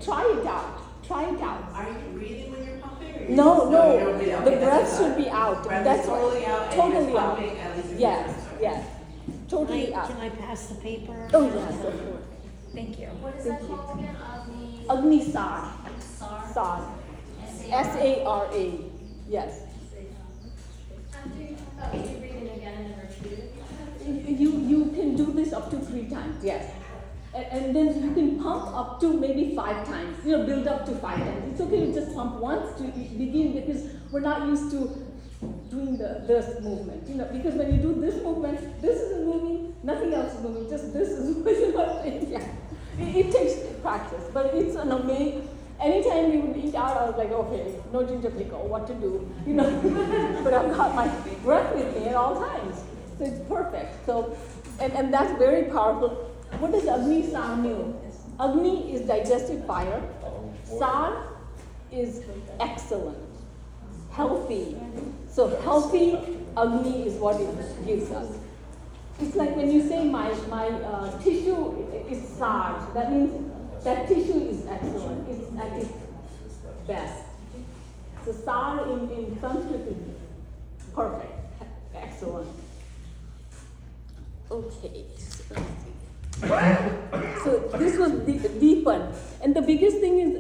try it out. Are you breathing when you're pumping? Or No, you don't breathe? the Okay, breath should be out. Breath That's is totally out. And Totally you're out. pumping at least a few Yes, times. yes. Totally out. Can I pass the paper? Oh, yes, of course. Thank you. What is Thank that you. called again? Agni Agni Sar. Sar? Sar. S-A-R? S-A-R-A. Yes. After you read it again and then repeat it? You can do this up to 3 times, yes. And then you can pump up to maybe 5 times, build up to 5 times. It's okay to just pump once to begin, because we're not used to doing this movement, because when you do this movement, this isn't moving, nothing else is moving, just this is moving. Yeah. It takes practice, but it's an amazing. Anytime we would eat out, I was like, okay, no ginger pickle, what to do, But I've got my breath with me at all times, so it's perfect. So, and that's very powerful. What does Agni Sa mean? Agni is digestive fire. Sa is excellent, healthy. So healthy Agni is what it gives us. It's like when you say my tissue is Saj, that means that tissue is excellent. It's at its best. So Sar in Sanskrit is perfect, excellent. Okay, so let's see. So this was Deepan. And the biggest thing is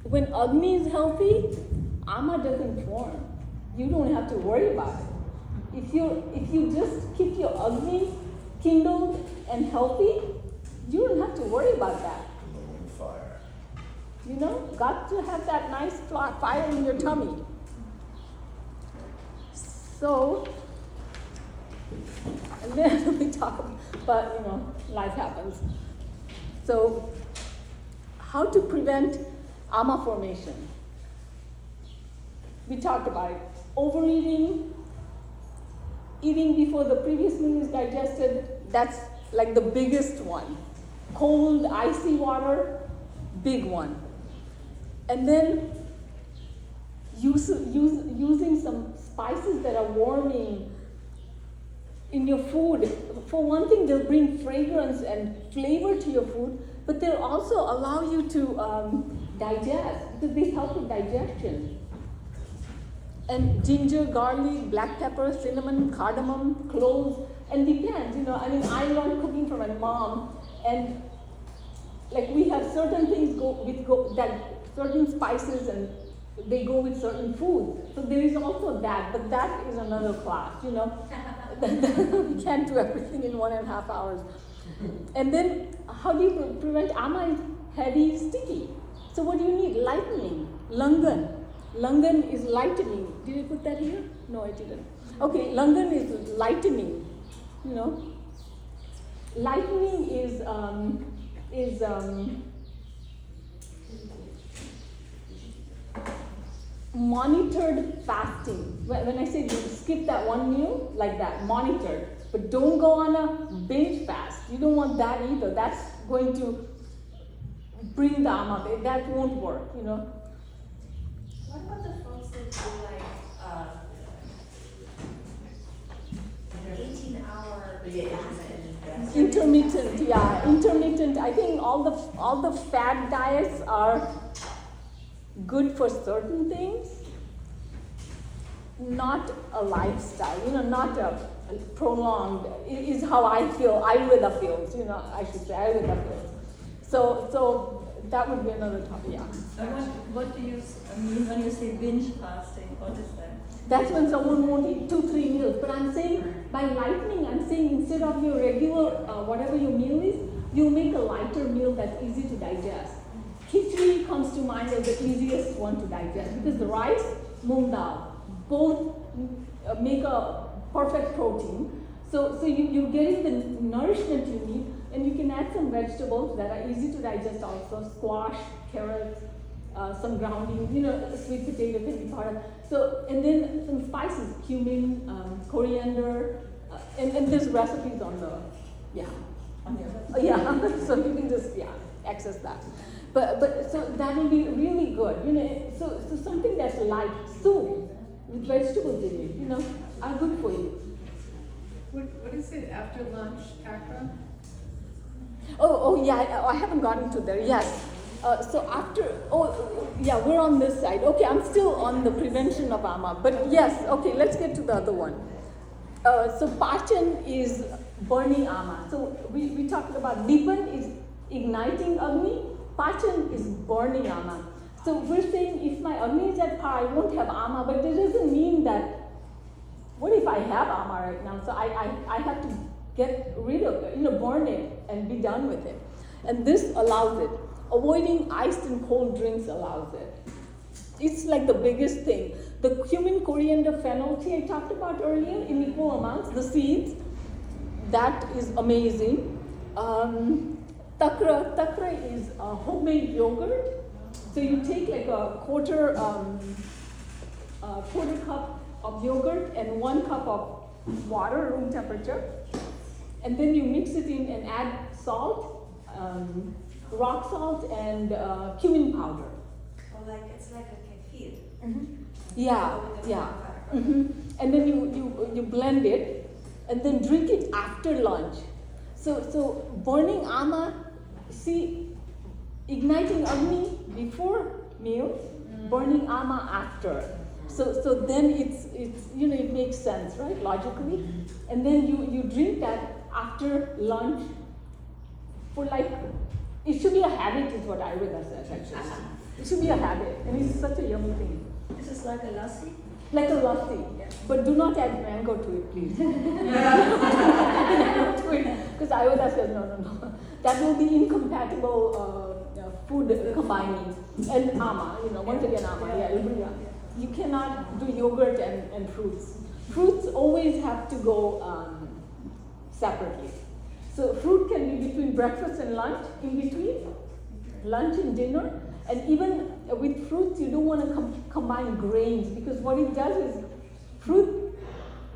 when Agni is healthy, Ama doesn't form. You don't have to worry about it. If you just keep your Agni kindled and healthy, you don't have to worry about that. Got to have that nice fire in your tummy. So, and then we talk about, life happens. So, how to prevent Ama formation? We talked about it. Overeating, eating before the previous meal is digested, that's like the biggest one. Cold, icy water, big one. And then using some spices that are warming in your food. For one thing, they'll bring fragrance and flavor to your food, but they'll also allow you to digest, because they help with digestion. And ginger, garlic, black pepper, cinnamon, cardamom, cloves, and depends, I learned cooking from my mom, and like we have certain things certain spices and they go with certain foods. So there is also that, but that is another class, We can't do everything in 1.5 hours. And then how do you prevent Ama is heavy, sticky. So what do you need? Lightening, Langan. Langan is lightening. Did I put that here? No, I didn't. Okay, Langan is lightening, Lightening is monitored fasting. When I say skip that one meal, like that, monitored. But don't go on a binge fast. You don't want that either. That's going to bring the Ama. That won't work, What about the folks that do 18-hour fasting? Intermittent. I think all the fad diets are good for certain things, not a lifestyle, not a prolonged, is how I feel, Ayurveda feels, I should say, Ayurveda feels. So that would be another topic, yeah. So what do you mean when you say binge fasting? What is that? That's when someone won't eat 2-3 meals. But I'm saying, by lightening, I'm saying instead of your regular, whatever your meal is, you make a lighter meal that's easy to digest. Khichdi comes to mind as the easiest one to digest because the rice, moong dal, both make a perfect protein. So you're getting the nourishment you need, and you can add some vegetables that are easy to digest also, squash, carrots, some grounding, sweet potato can be part of. So, and then some spices, cumin, coriander, and there's recipes on the, on your, so you can just, access that. But so that will be really good, so something that's light, soup with vegetables in it, are good for you. What is it, after lunch, chakra? Oh yeah, I haven't gotten to there, yes. So after, we're on this side. Okay, I'm still on the prevention of Ama, but yes, okay, let's get to the other one. So Pachan is burning Ama. So we talked about Dipan is igniting Agni, Pachan is burning Ama. So we're saying if my Agni is at par, I won't have Ama, but it doesn't mean that, what if I have Ama right now? So I have to get rid of it, burn it and be done with it. And this allows it. Avoiding iced and cold drinks allows it. It's like the biggest thing. The cumin, coriander, fennel tea I talked about earlier in equal amounts, the seeds, that is amazing. Takra is a homemade yogurt. So you take like a quarter cup of yogurt and 1 cup of water, room temperature, and then you mix it in and add salt, rock salt, and cumin powder. Or like, it's like a kefir. Yeah, yeah. And then you blend it, and then drink it after lunch. So burning ama, see, igniting Agni before meal, burning ama after. So then it's it makes sense, right, logically. And then you drink that after lunch for like, it should be a habit is what Ayurveda says actually. It should be a habit, and it's such a yummy thing. This is like a lassi. Like a lassi, but do not add mango to it, please. Because Ayurveda says no. That will be incompatible food combining. And ama, once again ama, yeah. You cannot do yogurt and fruits. Fruits always have to go separately. So fruit can be between breakfast and lunch, in between lunch and dinner. And even with fruits, you don't want to combine grains, because what it does is fruit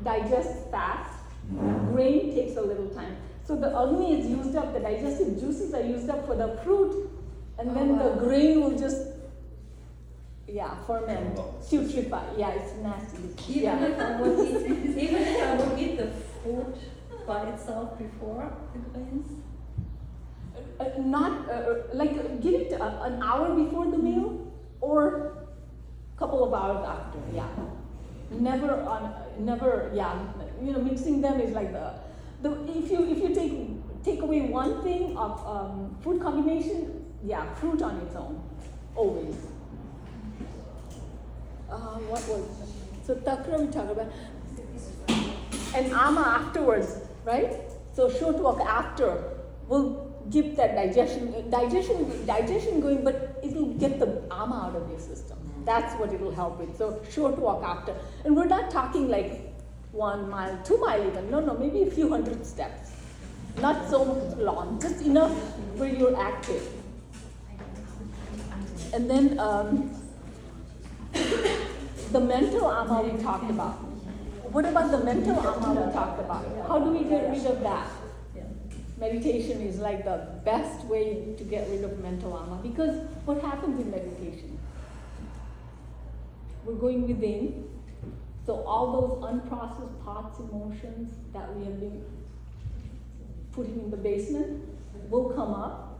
digests fast, grain takes a little time. So the Agni is used up, the digestive juices are used up for the fruit, and then the grain will just, ferment, putrefy. Yeah, it's nasty. Even if I would eat the fruit by itself before the grains. Give it an hour before the meal or a couple of hours after. Yeah, never. Mixing them is like if you take away one thing of food combination, fruit on its own, always. So takra we talk about, and ama afterwards, right? So short walk after will give that digestion going, but it'll get the ama out of your system. That's what it'll help with. So short walk after, and we're not talking like 1 mile, 2 mile even. No, maybe a few hundred steps. Not so long, just enough where you're active. And then the mental ama we talked about. What about the mental ama we talked about? How do we get rid of that? Meditation is like the best way to get rid of mental ama, because what happens in meditation? We're going within, so all those unprocessed thoughts, emotions that we have been putting in the basement will come up.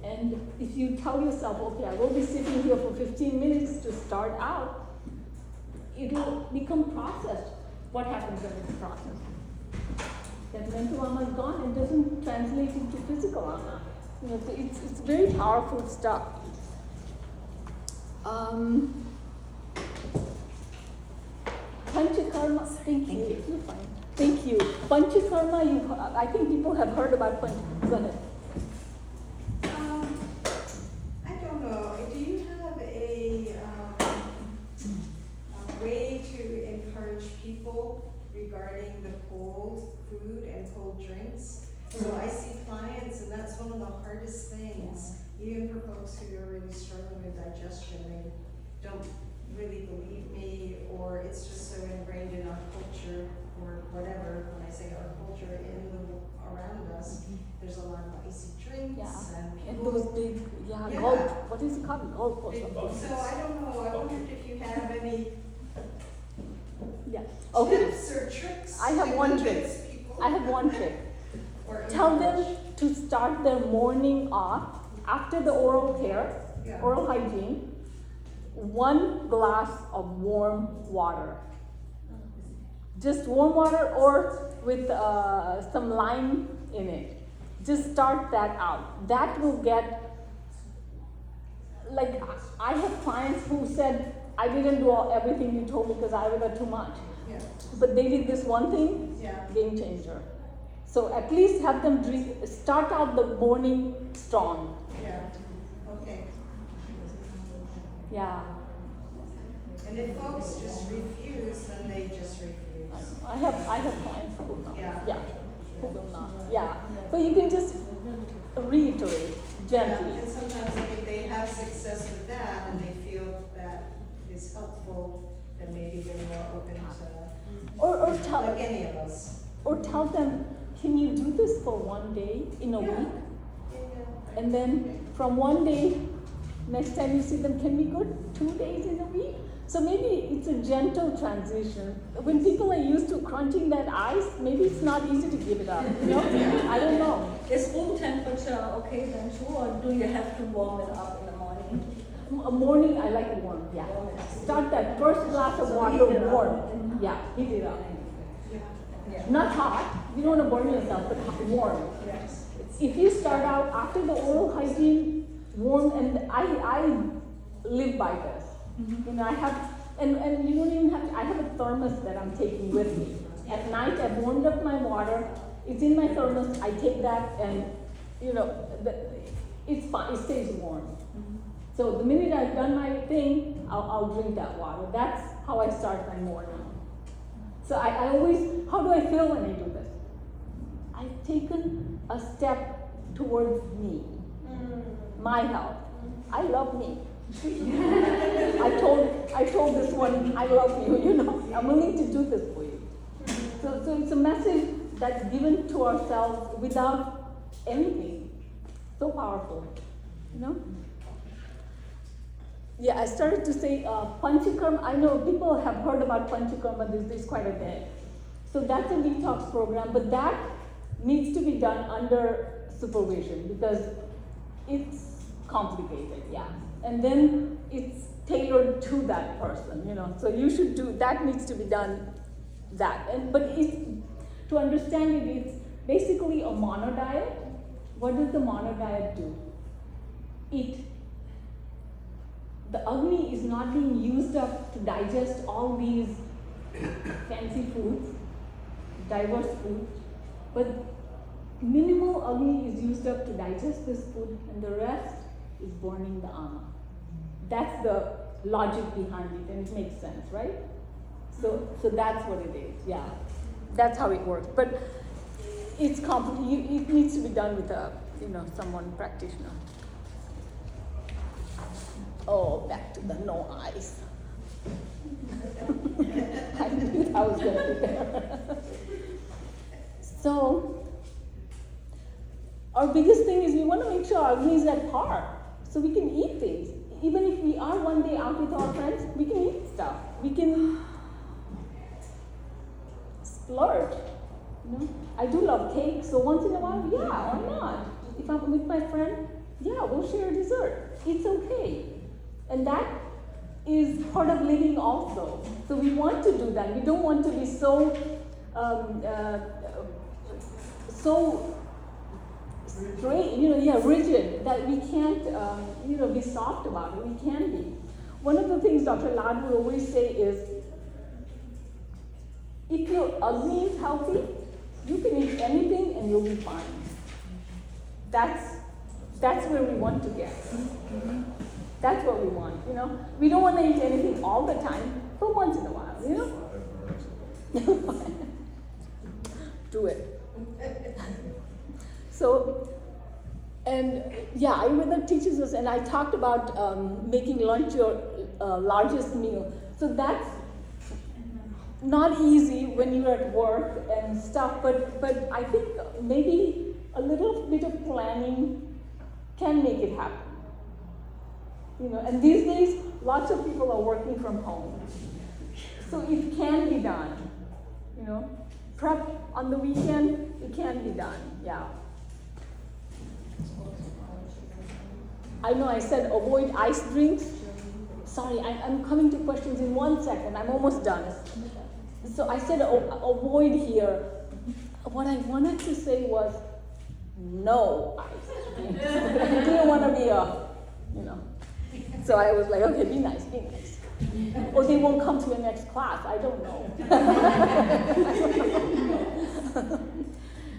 And if you tell yourself, okay, I will be sitting here for 15 minutes to start out, it'll become processed. What happens when it's processed? That mental ama is gone and doesn't translate into physical ama. It's very powerful stuff. Panchakarma, thank you. You're fine. Thank you. Panchakarma, I think people have heard about Panchakarma. Go ahead. I don't know. Do you have a way to encourage people regarding the cold food and cold drinks? So I see clients, and that's one of the hardest things, even for folks who are really struggling with digestion. They don't really believe me, or it's just so ingrained in our culture, or whatever. When I say our culture around us, there's a lot of icy drinks and And people. those big, gulp. What is it called? Gulp or something. So I don't know. I wondered if you have any Okay. tips or tricks. I have to one convince trick. people? I have one trick. Or Tell them encourage. to start their morning off after the oral care, Yeah. oral hygiene, 1 glass of warm water. Just warm water or with some lime in it. Just start that out. That will get, like, I have clients who said, I didn't do everything you told me because I was too much. Yeah. But they did this one thing, Yeah. game changer. So at least have them start out the morning strong. Yeah. Okay. Yeah. And if folks just refuse, then they just refuse. I have clients who will not. Yeah. Who will not. Yeah. But you can just reiterate gently. And sometimes if they have success with that and they feel that is helpful, then maybe they're more open to, Or tell like any of us. or tell them, can you do this for one day in a Yeah. week? And then from one day, next time you see them, can we go 2 days in a week? So maybe it's a gentle transition. When people are used to crunching that ice, maybe it's not easy to give it up. You know? I don't know. Is room temperature okay then too, or do you have to warm it up in the morning? A morning, I like it warm. Yeah. Start that first glass of water warm. Yeah, heat it up. Yeah. Not hot. You don't want to burn yourself, but warm. Yes. If you start out after the oral hygiene, warm, and I live by this. You know, I have, and you don't even have to, I have a thermos that I'm taking with me. At night, I've warmed up my water, it's in my thermos, I take that and, you know, it's fine, it stays warm. So the minute I've done my thing, I'll drink that water. That's how I start my morning. So I always, how do I feel when I do this? I've taken a step towards me, my health. I love me. I told this one, I love you, you know, I'm willing to do this for you. So it's a message that's given to ourselves without anything. So powerful, you know? Yeah, I started to say Panchakarma. I know people have heard about Panchakarma these days quite a bit. So that's a detox program, but that needs to be done under supervision because it's complicated, yeah. And then it's tailored to that person, you know. So you should do, that needs to be done that. But it's, to understand it, it's basically a mono diet. What does the mono diet do? The Agni is not being used up to digest all these fancy foods, diverse foods, but minimal Agni is used up to digest this food and the rest is burning the Ama. That's the logic behind it and it makes sense, right? So that's what it is, yeah. That's how it works. But it's complicated, it needs to be done with a, someone practitioner. Oh, back to the no ice. I knew I was going to be there. So, our biggest thing is we want to make sure our Agni is at par, so we can eat things. Even if we are one day out with our friends, we can eat stuff. We can splurge. I do love cake, so once in a while, yeah, why not? If I'm with my friend, yeah, we'll share dessert. It's okay. And that is part of living also. So we want to do that. We don't want to be so straight, rigid, that we can't, be soft about it. We can be. One of the things Dr. Lad would always say is, if your Agni is healthy, you can eat anything and you'll be fine. That's where we want to get. That's what we want, We don't want to eat anything all the time, but once in a while, Do it. So, and yeah, Ayurveda teaches us, and I talked about making lunch your largest meal. So that's not easy when you're at work and stuff, but I think maybe a little bit of planning can make it happen. And these days, lots of people are working from home. So it can be done, Prep on the weekend, it can be done, yeah. I know I said avoid ice drinks. Sorry, I'm coming to questions in 1 second. I'm almost done. So I said avoid here. What I wanted to say was no ice drinks. I didn't want to be So I was like, okay, be nice. Or they won't come to your next class, I don't know.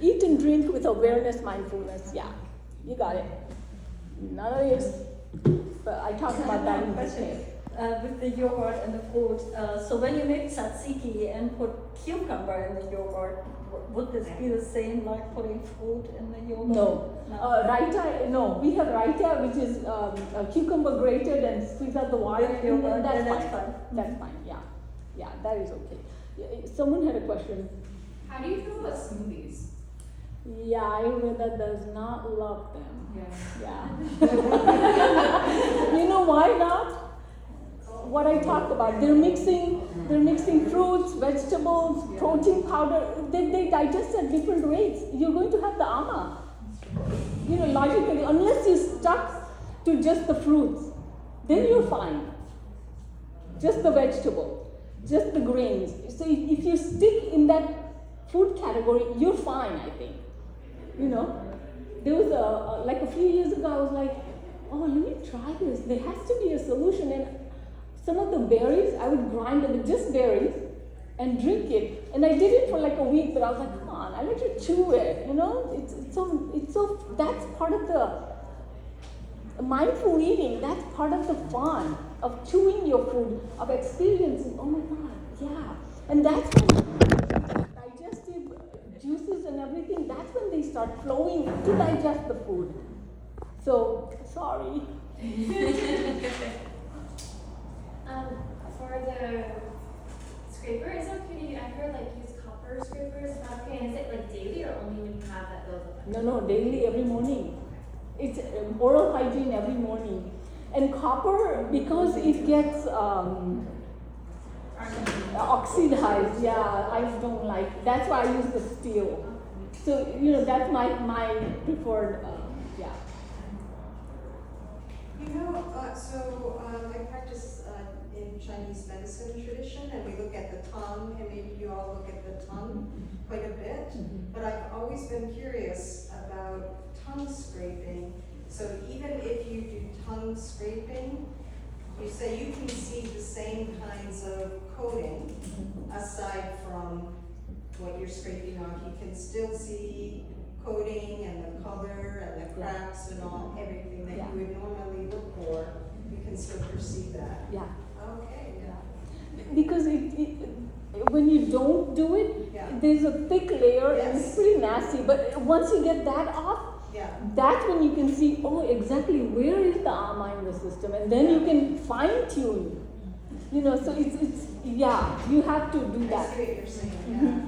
Eat and drink with awareness, mindfulness, yeah, you got it. None of this But I talked about that in detail. With the yogurt and the fruit, so when you make tzatziki and put cucumber in the yogurt, would this be the same like putting fruit in the yogurt? No. Raita, no. We have raita, which is cucumber grated and squeeze out the water. With yogurt, and that's then fine. that's fine. That's fine. Yeah, yeah, that is okay. Someone had a question. How do you feel about smoothies? Yeah, Ayurveda does not love them. Yeah. Yeah. You know why not? What I talked about, they're mixing fruits, vegetables, protein powder. They digest at different rates. You're going to have the ama. You know, logically, unless you stuck to just the fruits, then you're fine. Just the vegetable, just the grains. So if you stick in that food category, you're fine, I think. You know, there was like a few years ago, I was like, oh, let me try this. There has to be a solution. And some of the berries, I would grind them with just berries and drink it. And I did it for like a week, but I was like, come on, I let you chew it. You know, it's so that's part of the mindful eating. That's part of the fun of chewing your food, of experiencing. Oh my God, yeah. And that's when digestive juices and everything. That's when they start flowing to digest the food. So sorry. For the scraper, is it okay to, I heard like use copper scrapers, is that okay? And is it like daily or only when you have that buildup? No, daily, every morning. It's oral hygiene every morning. And copper, because it gets oxidized, yeah, I don't like. That's why I use the steel. So, you know, that's my preferred, yeah. You know, I practice in Chinese medicine tradition, and we look at the tongue, and maybe you all look at the tongue quite a bit. But I've always been curious about tongue scraping. So even if you do tongue scraping, you say you can see the same kinds of coating aside from what you're scraping off. You can still see coating and the color and the cracks and all, everything that you would normally look for. You can still perceive that. Yeah. Okay, yeah. Because when you don't do it, there's a thick layer and it's pretty nasty. But once you get that off, that's when you can see, oh, exactly where is the ama in the system, and then you can fine tune. You know, so it's you have to do I that. see what you're saying, yeah.